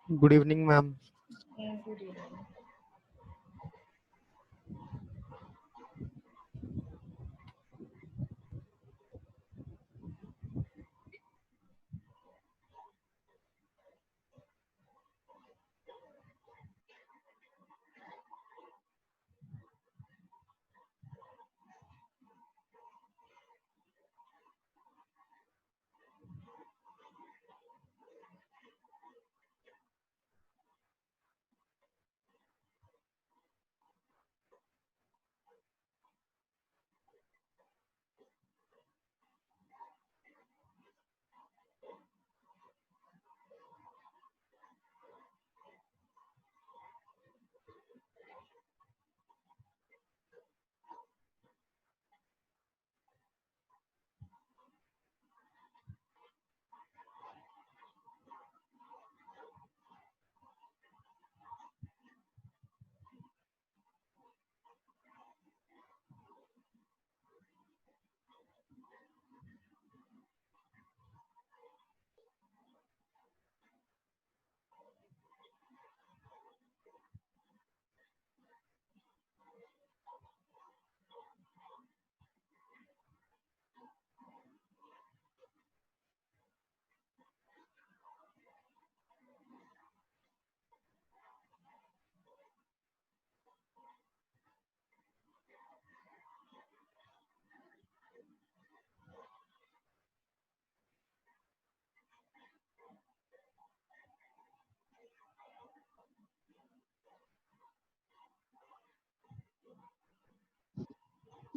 Good evening, ma'am. Good evening.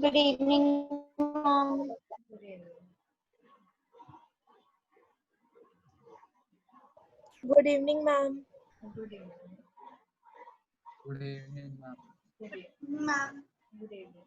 Good evening, ma'am. Good evening. Good evening, ma'am. Good evening. Good evening, ma'am. Good evening. Ma'am. Good evening.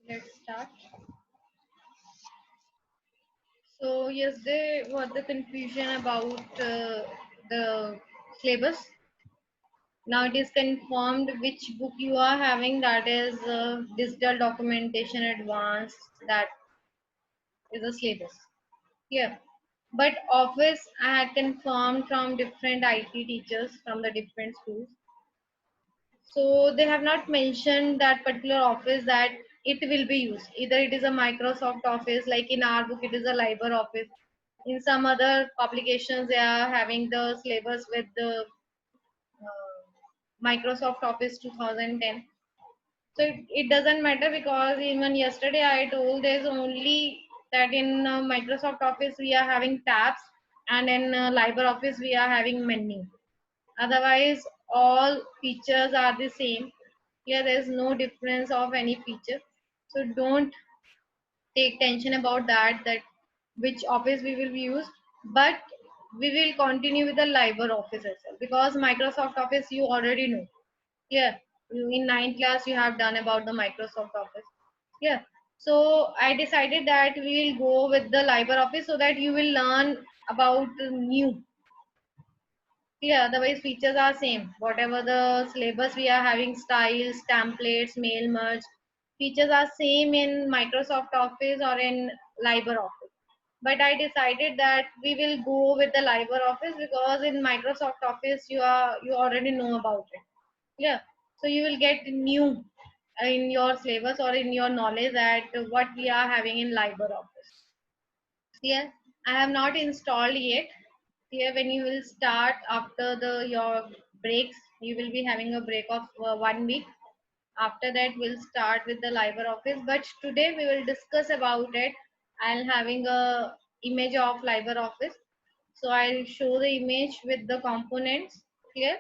Let's start. So yesterday was the confusion about the syllabus. Now it is confirmed which book you are having. That is digital documentation advanced. That is a syllabus. Yeah. But office I had confirmed from different IT teachers from the different schools. So they have not mentioned that particular office that it will be used. Either it is a Microsoft Office, like in our book, it is a Liber Office. In some other publications, they are having the syllabus with the Microsoft Office 2010. So it doesn't matter because even yesterday I told there's only that in Microsoft Office we are having tabs and in LibreOffice we are having menu. Otherwise, all features are the same. Here, there is no difference of any feature. So don't take tension about that. That which office we will use, but we will continue with the LibreOffice as well because Microsoft Office you already know. Yeah, in ninth class you have done about the Microsoft Office. Yeah. So I decided that we will go with the LibreOffice so that you will learn about the new. Yeah, otherwise features are same. Whatever the syllabus we are having, styles, templates, mail merge, features are same in Microsoft Office or in LibreOffice. But I decided that we will go with the LibreOffice because in Microsoft Office you already know about it. Yeah, so you will get new in your syllabus or in your knowledge that what we are having in LibreOffice. Yeah, I have not installed yet. Here, when you will start after the your breaks, you will be having a break of 1 week. After that, we'll start with the LibreOffice. But today we will discuss about it. I'm having a image of LibreOffice. So I'll show the image with the components here,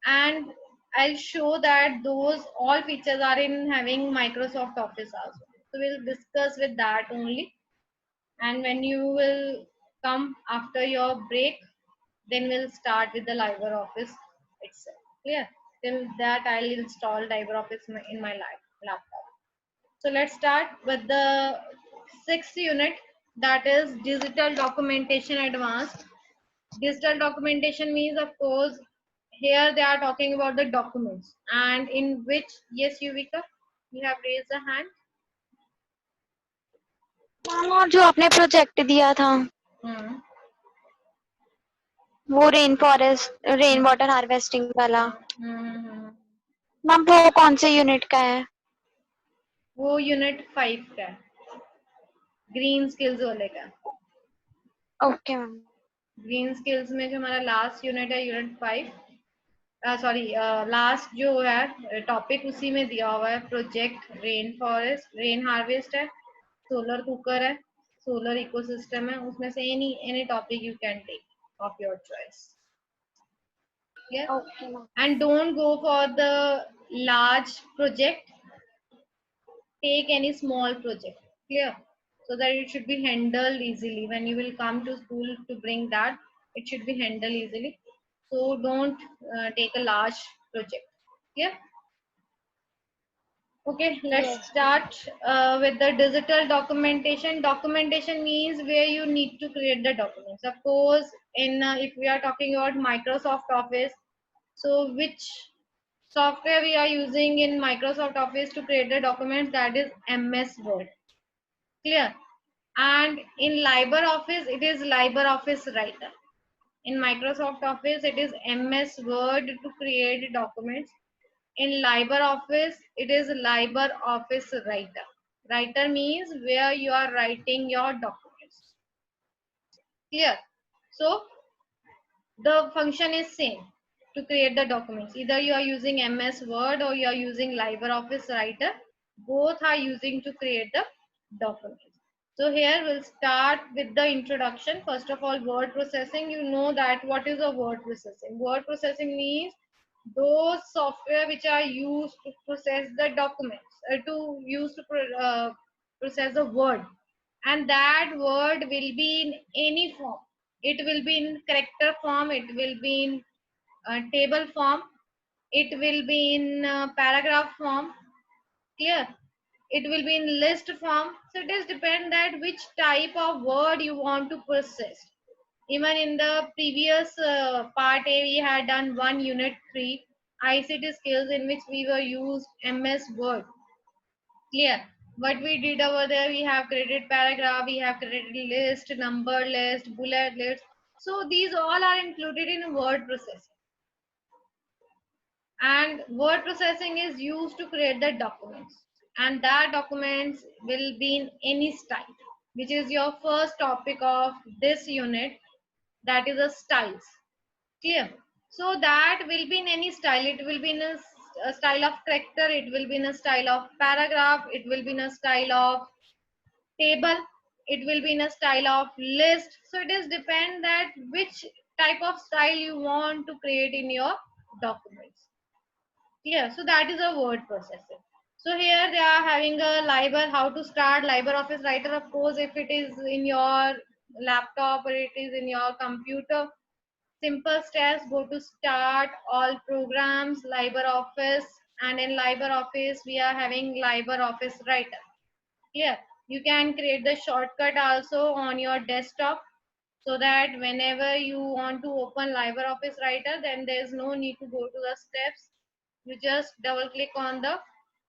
and I'll show that those all features are in having Microsoft Office also. So we'll discuss with that only. And when you will come after your break, then we'll start with the LibreOffice itself. Clear? Till that, I'll install LibreOffice in my laptop. So let's start with the sixth unit, that is Digital Documentation Advanced. Digital documentation means, of course, here they are talking about the documents, and in which, yes, Yuvika, you have raised a hand. Ma'am और जो आपने project दिया था Hmm. वो rain water harvesting वाला, Hmm. Ma'am वो कौन से यूनिट का है? वो यूनिट 5 का है, ग्रीन स्किल्स वाले का। Okay ma'am. ग्रीन स्किल्स में जो हमारा लास्ट यूनिट है, यूनिट 5, सॉरी लास्ट जो है टॉपिक उसी में दिया हुआ है, project rain forest, rain harvest है, सोलर कुकर है, सोलर इकोसिस्टम है, उसमें से any topic you can take of your choice. Okay ma'am. And don't go for the large project, take any small project. Clear? So that it should be handled easily when you will come to school to bring that, it should be handled easily. So don't take a large project. Yeah. Okay, let's Yes. start with the digital documentation. Documentation means where you need to create the documents. Of course, in if we are talking about Microsoft Office, so which software we are using in Microsoft Office to create the documents, that is MS Word. Clear? And in LibreOffice, it is LibreOffice Writer. In Microsoft Office, it is MS Word to create documents. In LibreOffice, it is LibreOffice Writer. Writer means where you are writing your documents. Clear? So the function is same to create the documents. Either you are using MS Word or you are using LibreOffice Writer. Both are using to create the documents. So here we'll start with the introduction. First of all, word processing. You know that what is a word processing? Word processing means those software which are used to process the documents, process the word, and that word will be in any form. It will be in character form, it will be in table form, it will be in paragraph form. Clear? It will be in list form. So it is depend that which type of word you want to process. Even in the previous part A, we had done one unit 3 ICT skills, in which we were used MS Word. Clear? What we did over there, we have created paragraph, we have created list, number list, bullet list. So these all are included in word processing. And word processing is used to create the documents, and that documents will be in any style, which is your first topic of this unit, that is a styles. Clear? So that will be in any style. It will be in a style of character, it will be in a style of paragraph, it will be in a style of table, it will be in a style of list. So it is depend that which type of style you want to create in your documents. Yeah, so that is a word processing. So here they are having a how to start LibreOffice Writer. Of course, if it is in your laptop or it is in your computer, simple steps, go to start, all programs, LibreOffice, and in LibreOffice we are having LibreOffice Writer. Here you can create the shortcut also on your desktop, so that whenever you want to open LibreOffice Writer, then there is no need to go to the steps. You just double click on the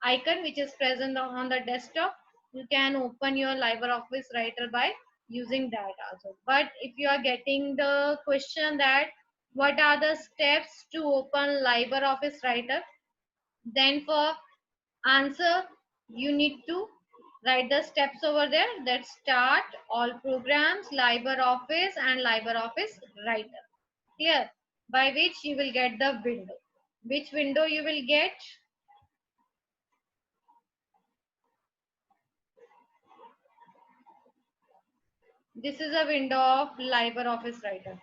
icon which is present on the desktop. You can open your LibreOffice Writer by using that also. But if you are getting the question that what are the steps to open LibreOffice Writer, then for answer you need to write the steps over there, that start, all programs, LibreOffice, and LibreOffice Writer. Clear? By which you will get the window. Which window you will get? This is a window of LibreOffice Writer.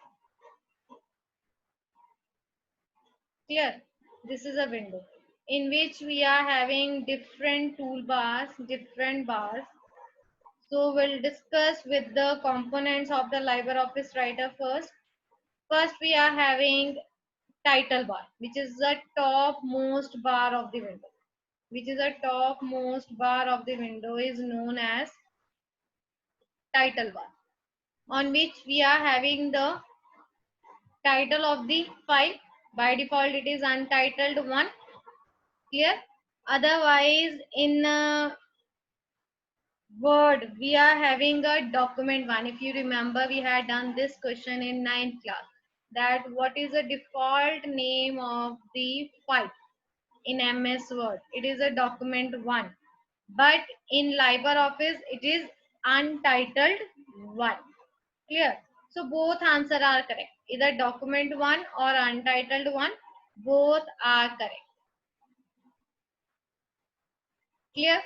Clear? This is a window in which we are having different toolbars, different bars. So we'll discuss with the components of the LibreOffice Writer first. First, we are having title bar, which is the topmost bar of the window. Which is the topmost bar of the window is known as title bar, on which we are having the title of the file. By default, it is untitled one. Clear? Otherwise, in Word, we are having a document one. If you remember, we had done this question in 9th class. That what is the default name of the file in MS Word? It is a document one. But in LibreOffice, it is untitled one. Clear? So both answer are correct. Either document one or untitled one. Both are correct. Clear?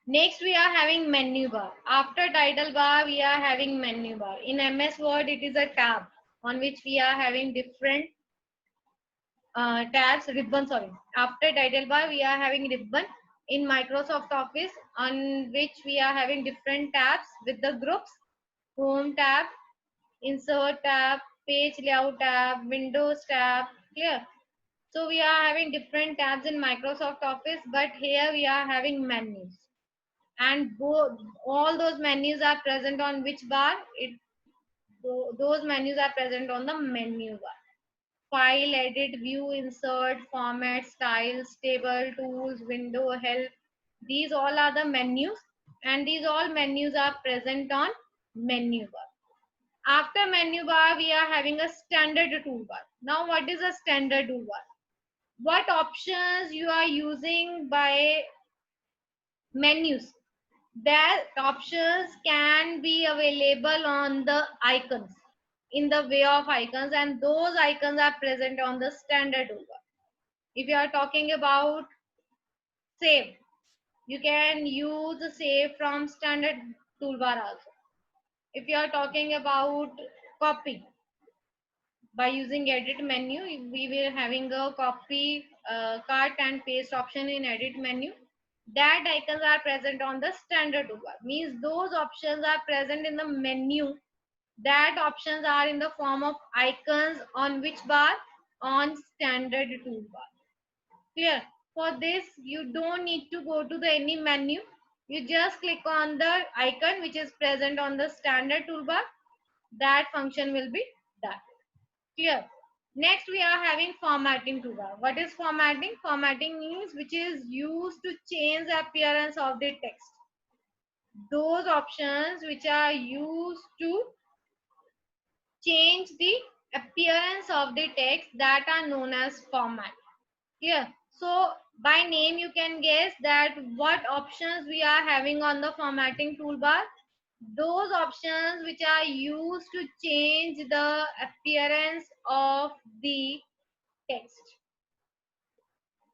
Next, we are having menu bar. After title bar, we are having menu bar. In MS Word, it is a tab on which we are having different tabs, ribbon, sorry. After title bar, we are having ribbon. In Microsoft Office, on which we are having different tabs with the groups. Home tab, insert tab, page layout tab, windows tab. Clear? So we are having different tabs in Microsoft Office, but here we are having menus. And all those menus are present on which bar? Those menus are present on the menu bar. File, edit, view, insert, format, styles, table, tools, window, help. These all are the menus, and these all menus are present on menu bar. After menu bar, we are having a standard toolbar. Now, what is a standard toolbar? What options you are using by menus? That options can be available on the icons, in the way of icons, and those icons are present on the standard toolbar. If you are talking about save, you can use the save from standard toolbar also. If you are talking about copy, by using edit menu, we will having a copy, cut and paste option in edit menu. That icons are present on the standard toolbar, means those options are present in the menu. That options are in the form of icons on which bar? On standard toolbar. Clear? For this, you don't need to go to the any menu. You just click on the icon which is present on the standard toolbar. That function will be done. Clear? Next, we are having formatting toolbar. What is formatting? Formatting means which is used to change the appearance of the text. Those options which are used to change the appearance of the text, that are known as format. Clear? So by name you can guess that what options we are having on the formatting toolbar. Those options which are used to change the appearance of the text.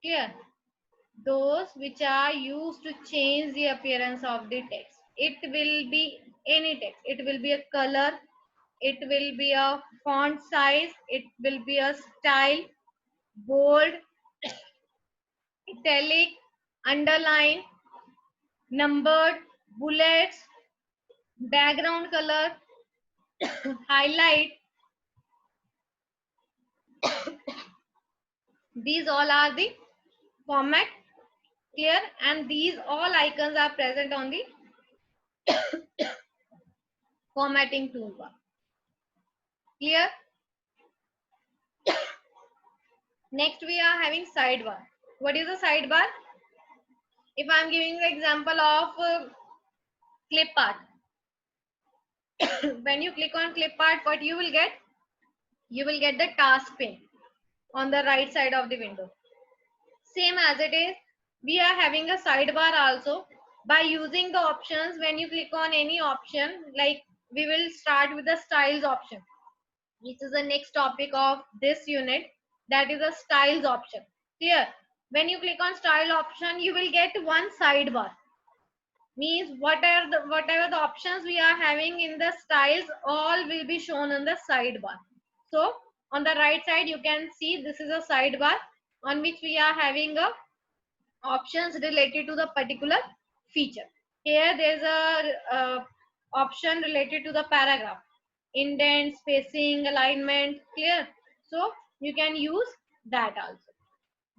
Clear? Those which are used to change the appearance of the text. It will be any text. It will be a color. It will be a font size. It will be a style, bold, italic, underline, numbered, bullets, background color, highlight. These all are the format. Clear? And these all icons are present on the formatting toolbar. Clear? Next, we are having sidebar. What is a sidebar? If I am giving the example of clip art, when you click on clip art, what you will get? You will get the task pane on the right side of the window. Same as it is, we are having a sidebar also. By using the options, when you click on any option, like we will start with the styles option, which is the next topic of this unit, that is a styles option. Here, when you click on style option, you will get one sidebar. Means whatever the options we are having in the styles, all will be shown on the sidebar. So On the right side, you can see this is a sidebar on which we are having a options related to the particular feature. Here there's a option related to the paragraph, indent, spacing, alignment, clear. So you can use that also.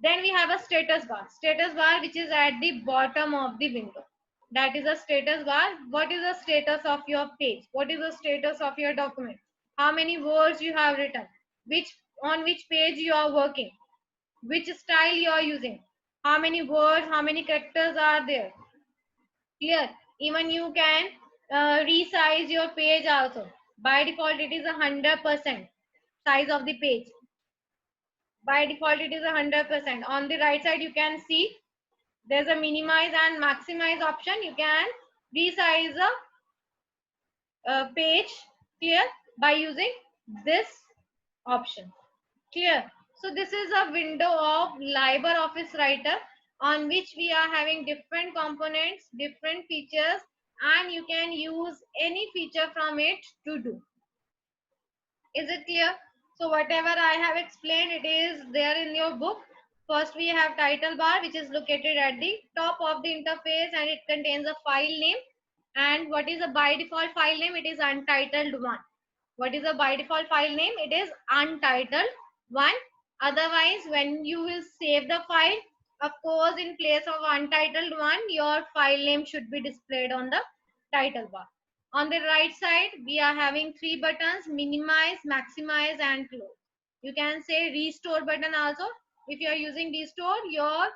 Then we have a status bar which is at the bottom of the window. That is a status bar. What is the status of your page? What is the status of your document? How many words you have written? On which page you are working? Which style you are using? How many words, how many characters are there? Clear. Even you can resize your page also. By default, it is 100% size of the page. By default, it is 100%. On the right side, you can see there's a minimize and maximize option. You can resize a page, clear, by using this option. Clear. So this is a window of LibreOffice Writer on which we are having different components, different features, and you can use any feature from it to do. Is it clear? So whatever I have explained, it is there in your book. First we have title bar, which is located at the top of the interface, and it contains a file name. And what is a by default file name? It is untitled one. What is a by default file name? It is untitled one. Otherwise, when you will save the file, of course, in place of untitled one, your file name should be displayed on the title bar. On the right side, we are having three buttons: minimize, maximize, and close. You can say restore button also. If you are using restore, your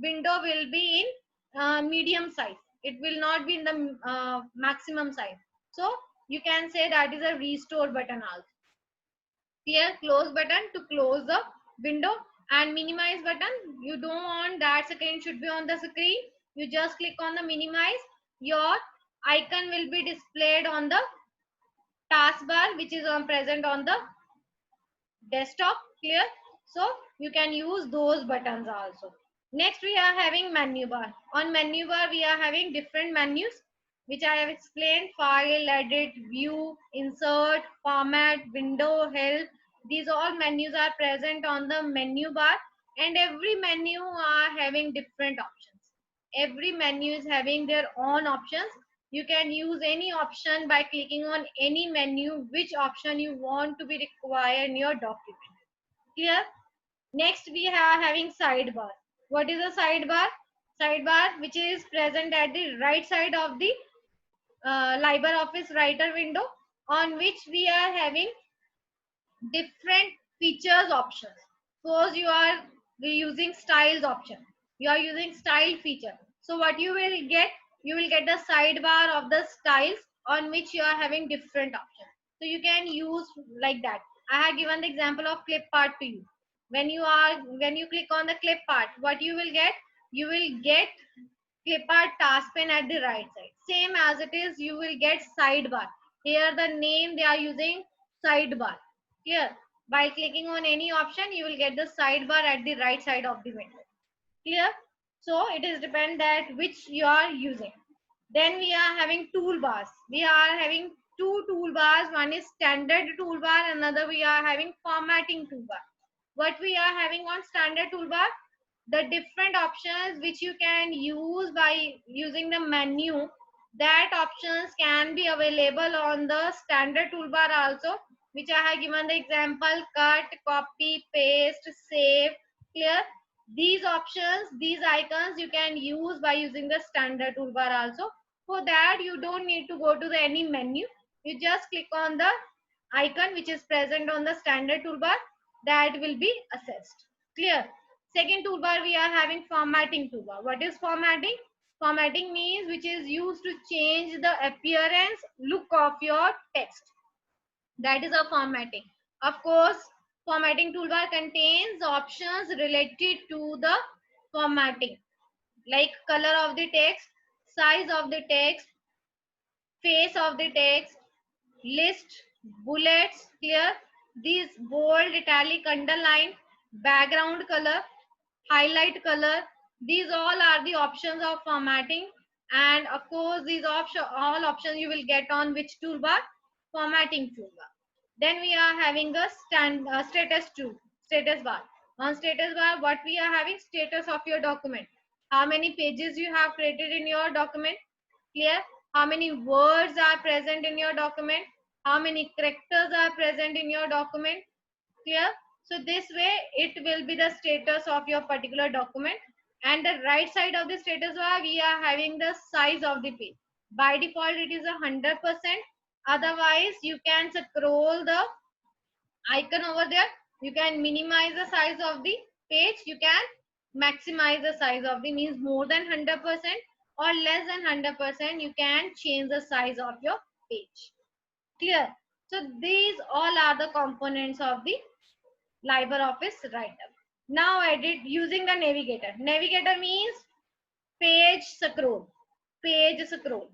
window will be in medium size. It will not be in the maximum size. So you can say that is a restore button also. Clear. Close button to close the window, and minimize button, you don't want that screen should be on the screen. You just click on the minimize. Your icon will be displayed on the taskbar, which is present on the desktop. Clear. So you can use those buttons also. Next we are having menu bar. On menu bar we are having different menus which I have explained: file, edit, view, insert, format, window, help. These all menus are present on the menu bar, and every menu are having different options. Every menu is having their own options. You can use any option by clicking on any menu, which option you want to be required in your document. Clear? Next we are having sidebar. What is a sidebar? Sidebar which is present at the right side of the LibreOffice Writer window, on which we are having different features options. Suppose you are using styles option. You are using style feature. So what you will get? You will get the sidebar of the styles on which you are having different options. So you can use like that. I have given the example of clip art to you. When you click on the clip art, what you will get? You will get clip art task pane at the right side. Same as it is, you will get sidebar. Here the name they are using sidebar. Clear? By clicking on any option, you will get the sidebar at the right side of the window. Clear? So it is depend that which you are using. Then we are having toolbars. We are having two toolbars. One is standard toolbar, another we are having formatting toolbar. What we are having on standard toolbar? The different options which you can use by using the menu, that options can be available on the standard toolbar also, which I have given the example: cut, copy, paste, save. Clear? These options, these icons you can use by using the standard toolbar also. For that you don't need to go to the any menu. You just click on the icon which is present on the standard toolbar, that will be assessed. Clear? Second toolbar we are having formatting toolbar. What is formatting? Formatting means which is used to change the appearance, look of your text. That is a formatting. Of course, formatting toolbar contains options related to the formatting, like color of the text, size of the text, face of the text, list, bullets. Clear? These bold, italic, underline, background color, highlight color, these all are the options of formatting. And of course these all options you will get on which toolbar? Formatting toolbar. Then we are having a status 2, status bar. On status bar, what we are having? Status of your document. How many pages you have created in your document? Clear? How many words are present in your document? How many characters are present in your document? Clear? So this way it will be the status of your particular document. And the right side of the status bar, we are having the size of the page. By default it is 100%. Otherwise you can scroll the icon over there. You can minimize the size of the page. You can maximize the size of the, means more than 100% or less than 100%. You can change the size of your page. Clear? So these all are the components of the LibreOffice Writer. Now edit using the navigator. Navigator means page scroll. Page scroll.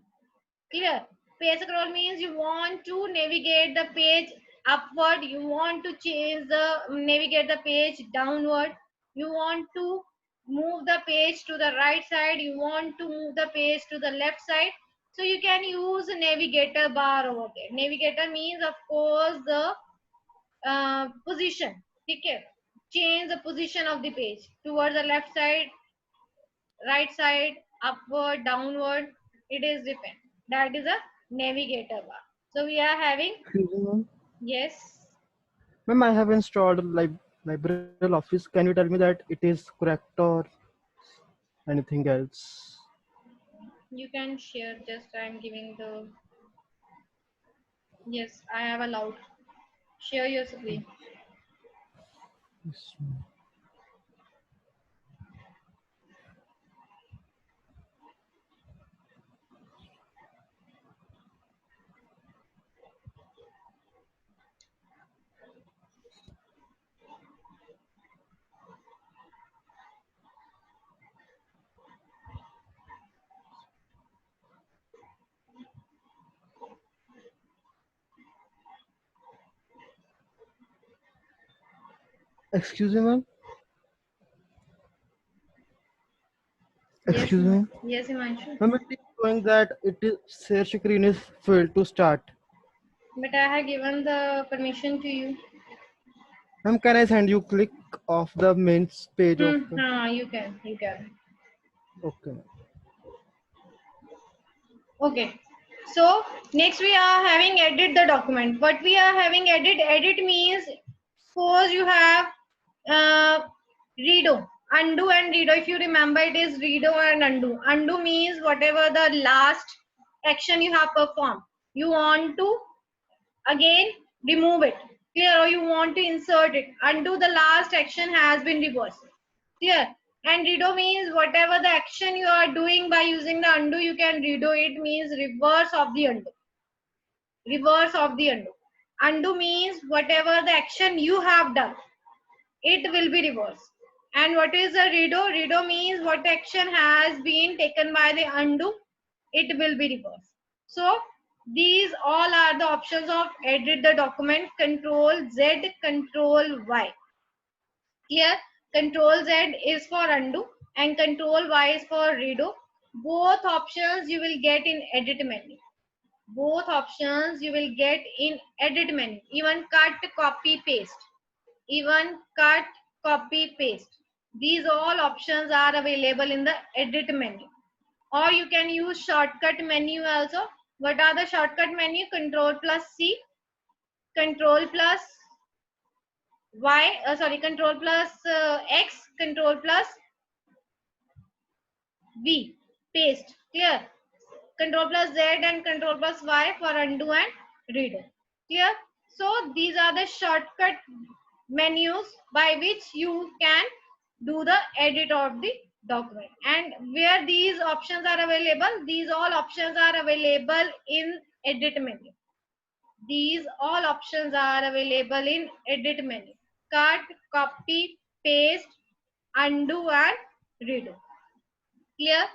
Clear? Page scroll means you want to navigate the page upward. You want to change the navigate the page downward. You want to move the page to the right side. You want to move the page to the left side. So you can use navigator bar over there. Navigator means, of course, the position. Okay, change the position of the page towards the left side, right side, upward, downward. It is depend. That is a navigator bar. So we are having, Excuse me, ma'am. yes, Ma'am, I have installed Library Office. Can you tell me that it is correct or anything else? you can share. Just I'm giving the, yes, I have allowed. Share your screen. Yes, ma'am. Excuse me, ma'am. Yes, Excuse me. yes, Himanshu. Ma'am, it is showing that it is share screen is failed to start. But I have given the permission to you. Ma'am, can I send you click of the main page of the... You can, you can. Okay. Okay. So next we are having edit the document. What we are having edit means, suppose you have redo, undo and redo. If you remember, it is redo and undo. Undo means whatever the last action you have performed, you want to again remove it. Clear? Or you want to insert it. Undo, the last action has been reversed. Clear? And redo means whatever the action you are doing by using the undo, you can redo it, means reverse of the undo. Reverse of the undo. Undo means whatever the action you have done, it will be reversed. And what is a redo? Redo means what action has been taken by the undo, it will be reversed. So these all are the options of edit the document. Control Z, Control Y. Here Control Z is for undo and Control Y is for redo. Both options you will get in edit menu. Both options you will get in edit menu. Even cut, copy, paste. Even cut, copy, paste. These all options are available in the edit menu. Or you can use shortcut menu also. What are the shortcut menu? Control plus C, Control plus Y, Control plus X, Control plus V, paste. Clear? Control plus Z and Control plus Y for undo and redo. Clear? So these are the shortcut menus by which you can do the edit of the document. And where these options are available, these all options are available in edit menu. These all options are available in edit menu. Cut, copy, paste, undo and redo. Clear?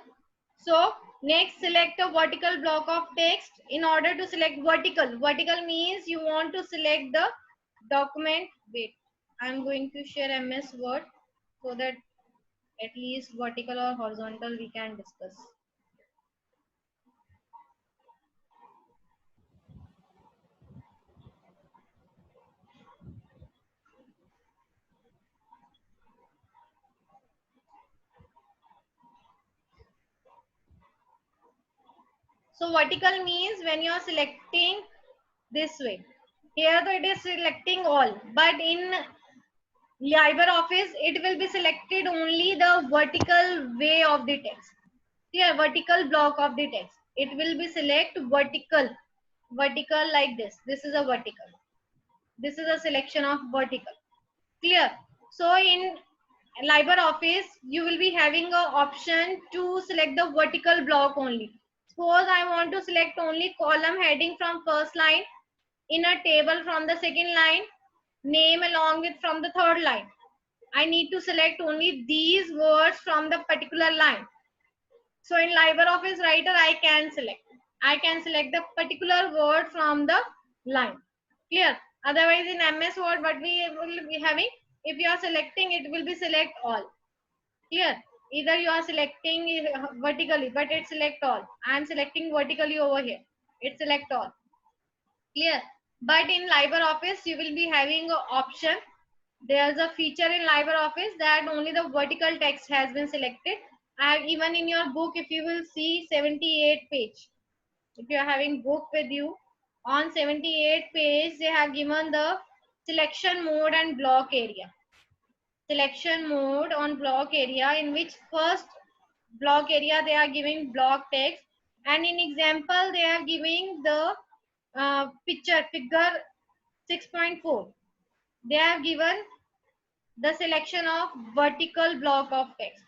So next, select a vertical block of text. In order to select vertical means you want to select the document. Wait, I'm going to share MS Word so that at least vertical or horizontal we can discuss. So vertical means when you are selecting this way. Here though it is selecting all, but in LibreOffice it will be selected only the vertical way of the text. Here vertical block of the text. It will be select vertical like this. This is a vertical. This is a selection of vertical. Clear? So in LibreOffice you will be having a option to select the vertical block only. Suppose I want to select only column heading from first line, in a table from the second line, name along with from the third line. I need to select only these words from the particular line. So in LibreOffice Writer, I can select the particular word from the line. Clear? Otherwise in MS Word, what we will be having, if you are selecting, it will be select all. Clear? Either you are selecting vertically, but it select all. I am selecting vertically over here. It select all. Clear? But in LibreOffice, you will be having an option. There's a feature in LibreOffice that only the vertical text has been selected. And even in your book, if you will see 78 page, if you are having book with you, on 78 page, they have given the selection mode and block area. Selection mode on block area, in which first block area they are giving block text, and in example they are giving the figure 6.4. They have given the selection of vertical block of text.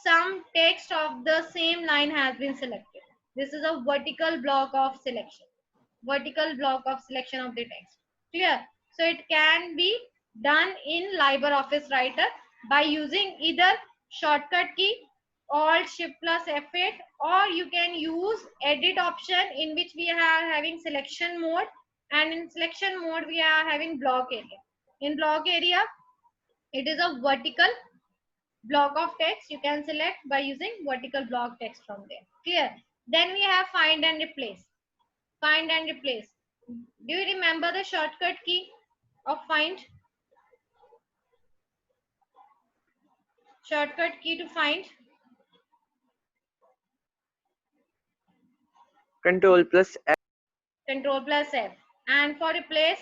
Some text of the same line has been selected. This is a vertical block of selection. Vertical block of selection of the text. Clear? So it can be done in LibreOffice Writer by using either shortcut key Alt Shift plus F8, or you can use edit option, in which we are having selection mode, and in selection mode we are having block area. In block area, it is a vertical block of text. You can select by using vertical block text from there. Clear? Then we have find and replace. Find and replace. Do you remember the shortcut key of find? Shortcut key to find? Control plus F. Control plus F. And for replace?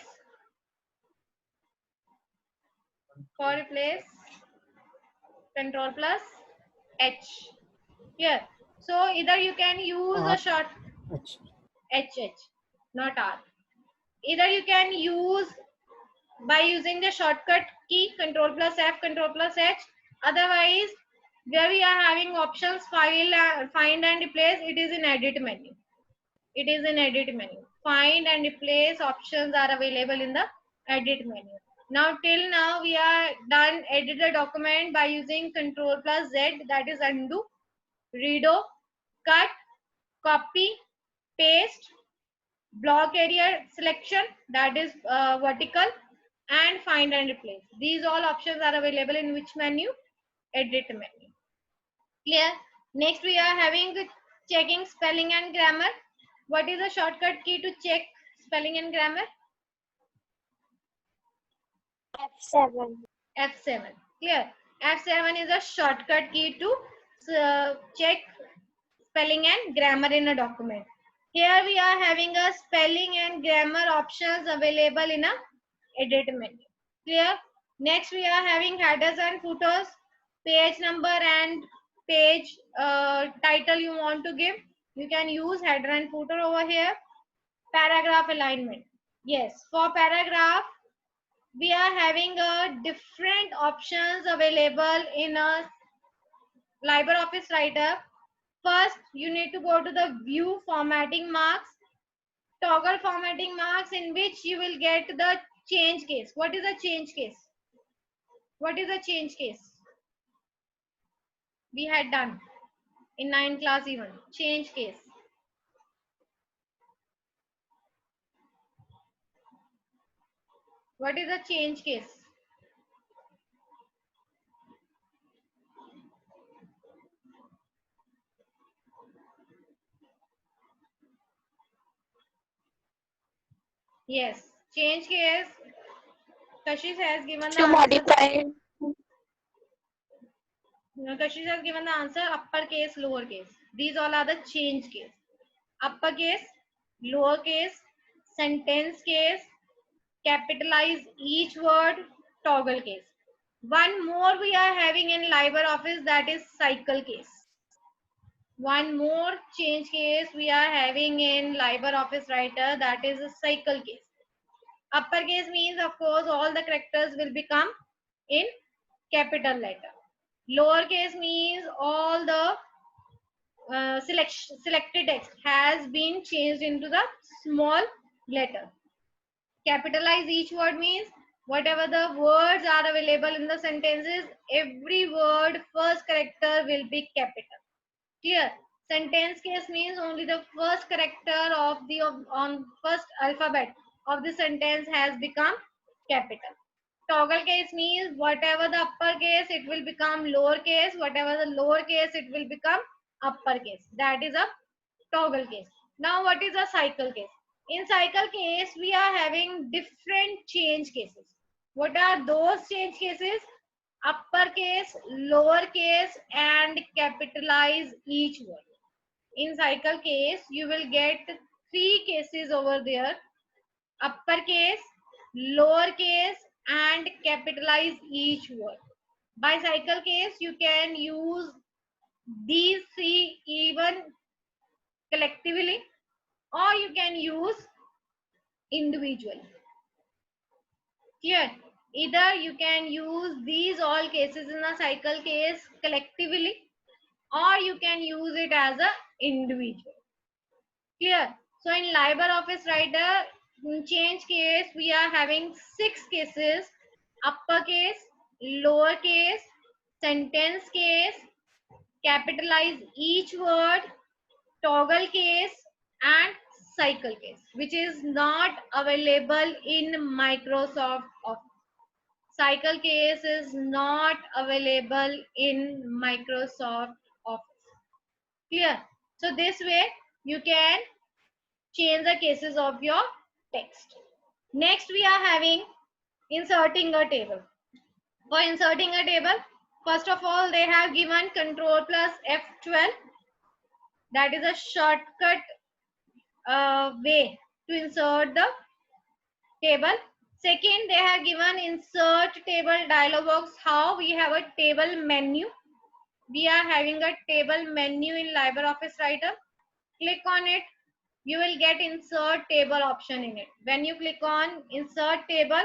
For replace, Control plus H. Here. So either you can use a short H, not R. Either you can use by using the shortcut key Control plus F, Control plus H. Otherwise, where we are having options file, find and replace, it is in edit menu. It is in edit menu. Find and replace options are available in the edit menu. Now till now we are done edit the document by using Control plus Z, that is undo, redo, cut, copy, paste, block area selection, that is vertical, and find and replace. These all options are available in which menu? Edit menu. Clear? Next we are having checking spelling and grammar. What is the shortcut key to check spelling and grammar? F7. F7. Clear? F7 is a shortcut key to check spelling and grammar in a document. Here we are having a spelling and grammar options available in a edit menu. Clear? Next we are having headers and footers, page number and page title you want to give. You can use header and footer over here. Paragraph alignment. Yes, for paragraph we are having a different options available in a LibreOffice Writer. First, you need to go to the view formatting marks, toggle formatting marks, in which you will get the change case. What is a change case? What is a change case? We had done in 9th class even. Change case. What is a change case? Yes, change case. Kashish has given the To answer. modify. Kashish has given the answer upper case, lower case. These all are the change case. uppercase, lowercase, sentence case, capitalize each word, toggle case. One more we are having in LibreOffice, that is cycle case. One more change case we are having in LibreOffice Writer, that is a cycle case. Uppercase means, of course, all the characters will become in capital letter. Lowercase means all the selected text has been changed into the small letter. Capitalize each word means whatever the words are available in the sentences, every word first character will be capital. Clear? Sentence case means only the first character of the on first alphabet of the sentence has become capital. Toggle case means whatever the uppercase it will become lowercase, whatever the lowercase it will become uppercase. That is a toggle case. Now what is a cycle case? In cycle case we are having different change cases. What are those change cases? Uppercase, lowercase and capitalize each word. In cycle case you will get three cases over there: uppercase, lowercase and capitalize each word. By cycle case you can use these three even collectively, or you can use individually. Clear? Either you can use these all cases in a cycle case collectively, or you can use it as a individual. Clear? So in LibreOffice Writer change case we are having 6 cases: uppercase, lowercase, sentence case, capitalize each word, toggle case and cycle case, which is not available in Microsoft Office. Cycle case is not available in Microsoft Office. Clear? So this way you can change the cases of your text. Next we are having inserting a table. For inserting a table, first of all they have given Control plus F12. That is a shortcut way to insert the table. Second, they have given insert table dialog box. How? We have a table menu. We are having a table menu in LibreOffice Writer. Click on it. You will get insert table option in it. When you click on insert table,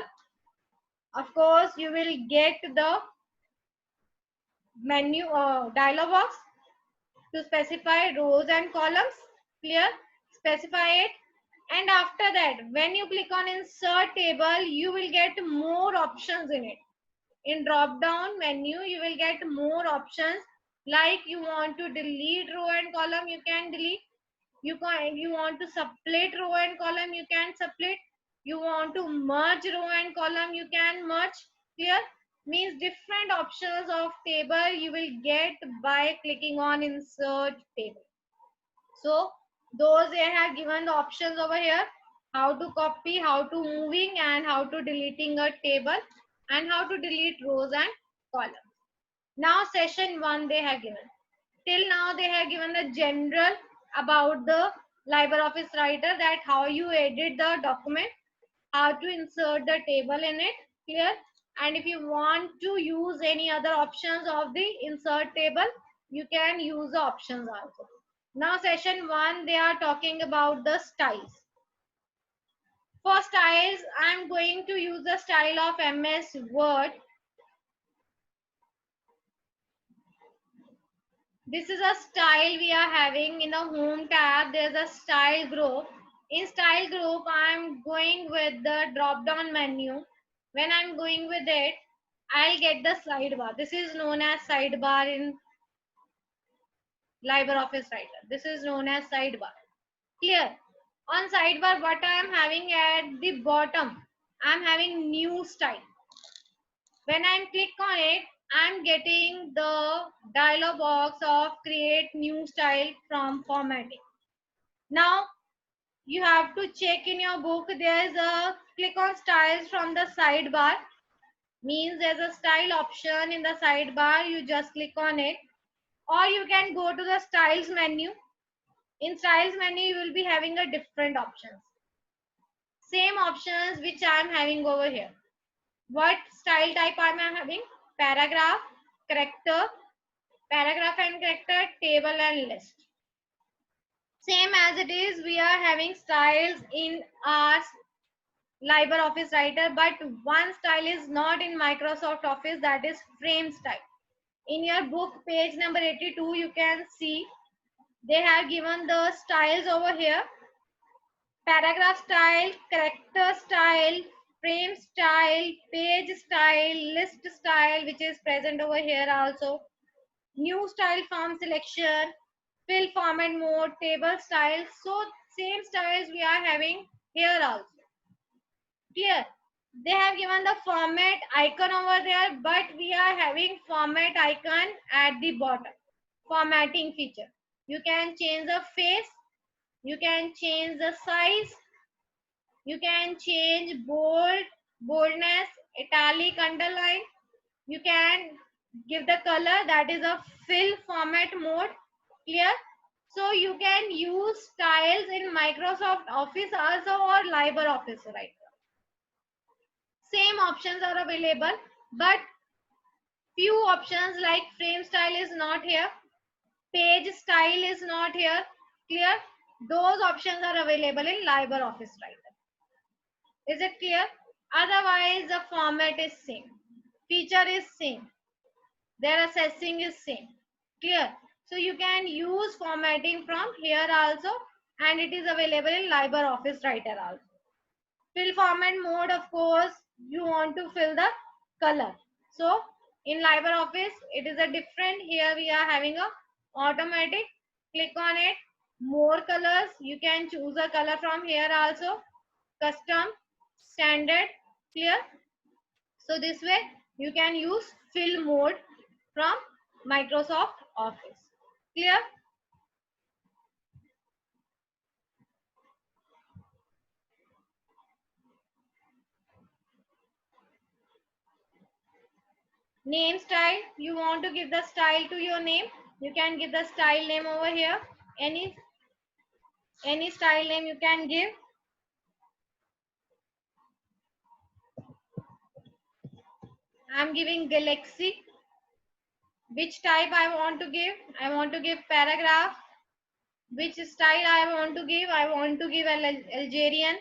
of course, you will get the menu dialog box to specify rows and columns. Clear? Specify it. And after that, when you click on insert table, you will get more options in it. In drop down menu, you will get more options. Like you want to delete row and column, you can delete. You want to split row and column, you can split. You want to merge row and column, you can merge. Clear? Means different options of table you will get by clicking on insert table. So those they have given the options over here: how to copy, how to moving and how to deleting a table, and how to delete rows and columns. Now session 1 they have given. Till now they have given the general about the LibreOffice Writer, that how you edit the document, how to insert the table in it. Clear? And if you want to use any other options of the insert table, you can use the options also. Now session 1 they are talking about the styles. For styles, I am going to use the style of MS Word. This is a style we are having in the home tab. There's a style group. In style group, I am going with the drop down menu. When I'm going with it, I'll get the sidebar. This is known as sidebar in LibreOffice Writer. This is known as sidebar. Clear? On sidebar, what I am having at the bottom, I am having new style. When I click on it, I am getting the dialog box of create new style from formatting. Now you have to check in your book. There's a click on styles from the sidebar. Means there's a style option in the sidebar. You just click on it, or you can go to the styles menu. In styles menu, you will be having a different options. Same options which I am having over here. What style type am I having? Paragraph, character, paragraph and character, table and list. Same as it is, we are having styles in our LibreOffice Writer, but one style is not in Microsoft Office, that is frame style. In your book, page number 82, you can see they have given the styles over here. Paragraph style, character style, frame style, page style, list style, which is present over here also. New style form selection, fill format mode, table style. So same styles we are having here also. Clear? They have given the format icon over there, but we are having format icon at the bottom. Formatting feature. You can change the face. You can change the size. You can change bold, boldness, italic, underline. You can give the color, that is a fill format mode. Clear? So you can use styles in Microsoft Office also or LibreOffice, right? Same options are available, but few options like frame style is not here, page style is not here. Clear? Those options are available in LibreOffice Writer. Is it clear? Otherwise, the format is same, feature is same, their assessing is same. Clear? So you can use formatting from here also, and it is available in LibreOffice Writer also. Fill format mode, of course, you want to fill the color. So in LibreOffice, it is a different. Here we are having a automatic. Click on it. More colors. You can choose a color from here also. Custom, standard, clear. So this way you can use fill mode from Microsoft Office. Clear? Name style, you want to give the style to your name, you can give the style name over here. Any style name you can give. I'm giving Galaxy. Which type I want to give? I want to give paragraph. Which style I want to give? I want to give Algerian.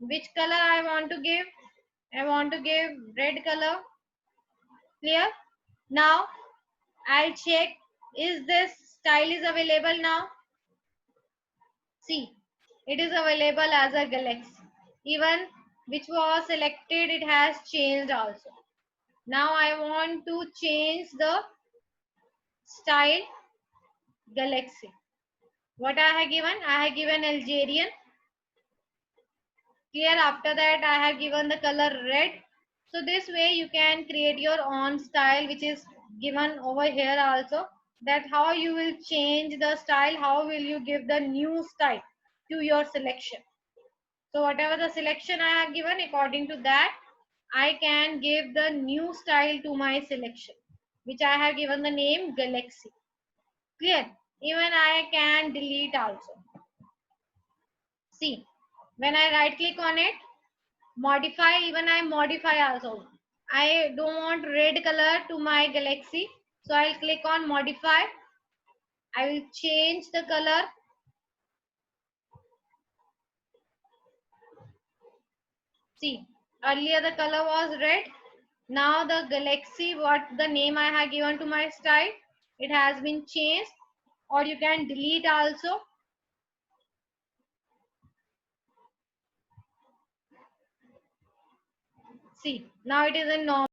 Which color I want to give? I want to give red color. Clear? Now I'll check, is this style is available now? See, it is available as a Galaxy. Even which was selected, it has changed also. Now I want to change the style Galaxy. What I have given? I have given Algerian. Clear? After that, I have given the color red. So this way you can create your own style, which is given over here also. That how you will change the style, how will you give the new style to your selection. So whatever the selection I have given, according to that, I can give the new style to my selection, which I have given the name Galaxy. Clear? Even I can delete also. See, when I right click on it, modify, even I modify also. I don't want red color to my Galaxy. So I'll click on modify. I will change the color. See, earlier the color was red. Now the Galaxy, what the name I have given to my style, it has been changed. Or you can delete also. See, now it is in normal.